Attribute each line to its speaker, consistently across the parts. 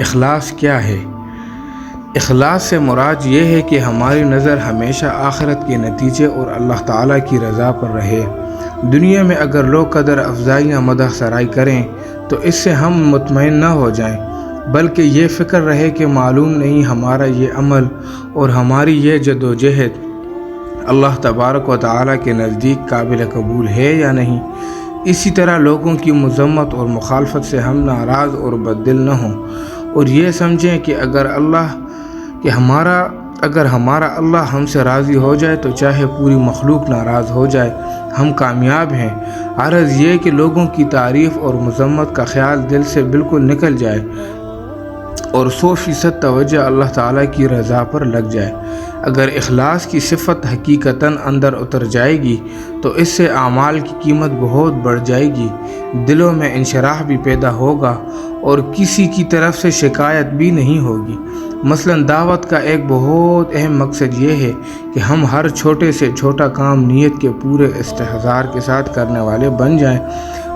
Speaker 1: اخلاص کیا ہے؟ اخلاص سے مراد یہ ہے کہ ہماری نظر ہمیشہ آخرت کے نتیجے اور اللہ تعالیٰ کی رضا پر رہے۔ دنیا میں اگر لوگ قدر افزائی یا مدح سرائی کریں تو اس سے ہم مطمئن نہ ہو جائیں، بلکہ یہ فکر رہے کہ معلوم نہیں ہمارا یہ عمل اور ہماری یہ جدوجہد اللہ تبارک و تعالیٰ کے نزدیک قابل قبول ہے یا نہیں۔ اسی طرح لوگوں کی مذمت اور مخالفت سے ہم ناراض اور بددل نہ ہوں اور یہ سمجھیں کہ اگر ہمارا اللہ ہم سے راضی ہو جائے تو چاہے پوری مخلوق ناراض ہو جائے ہم کامیاب ہیں۔ غرض یہ کہ لوگوں کی تعریف اور مذمت کا خیال دل سے بالکل نکل جائے اور 100% توجہ اللہ تعالیٰ کی رضا پر لگ جائے۔ اگر اخلاص کی صفت حقیقتاً اندر اتر جائے گی تو اس سے اعمال کی قیمت بہت بڑھ جائے گی، دلوں میں انشراح بھی پیدا ہوگا اور کسی کی طرف سے شکایت بھی نہیں ہوگی۔ مثلاً دعوت کا ایک بہت اہم مقصد یہ ہے کہ ہم ہر چھوٹے سے چھوٹا کام نیت کے پورے استحضار کے ساتھ کرنے والے بن جائیں۔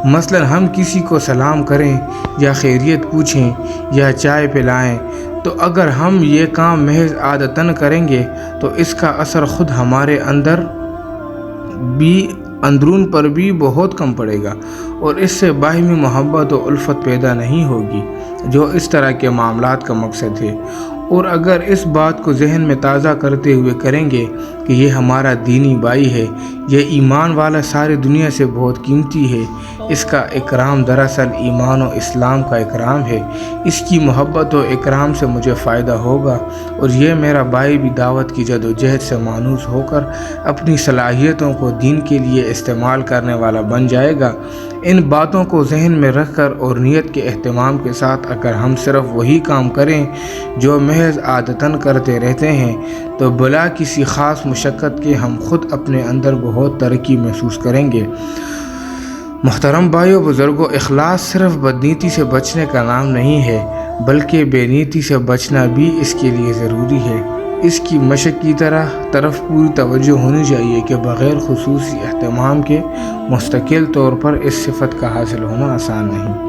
Speaker 1: مثلاً ہم کسی کو سلام کریں یا خیریت پوچھیں یا چائے پلائیں تو اگر ہم یہ کام محض عادتاً کریں گے تو اس کا اثر خود ہمارے اندرون پر بھی بہت کم پڑے گا اور اس سے باہمی محبت و الفت پیدا نہیں ہوگی جو اس طرح کے معاملات کا مقصد ہے۔ اور اگر اس بات کو ذہن میں تازہ کرتے ہوئے کریں گے کہ یہ ہمارا دینی بھائی ہے، یہ ایمان والا ساری دنیا سے بہت قیمتی ہے، اس کا اکرام دراصل ایمان و اسلام کا اکرام ہے، اس کی محبت و اکرام سے مجھے فائدہ ہوگا اور یہ میرا بھائی بھی دعوت کی جدوجہد سے مانوس ہو کر اپنی صلاحیتوں کو دین کے لیے استعمال کرنے والا بن جائے گا۔ ان باتوں کو ذہن میں رکھ کر اور نیت کے اہتمام کے ساتھ اگر ہم صرف وہی کام کریں جو محض عادتاً کرتے رہتے ہیں تو بلا کسی خاص مشقت کے ہم خود اپنے اندر بہت ترقی محسوس کریں گے۔ محترم بھائیو بزرگوں، اخلاص صرف بدنیتی سے بچنے کا نام نہیں ہے بلکہ بے نیتی سے بچنا بھی اس کے لیے ضروری ہے۔ اس کی مشق کی طرف پوری توجہ ہونی چاہیے کہ بغیر خصوصی اہتمام کے مستقل طور پر اس صفت کا حاصل ہونا آسان نہیں۔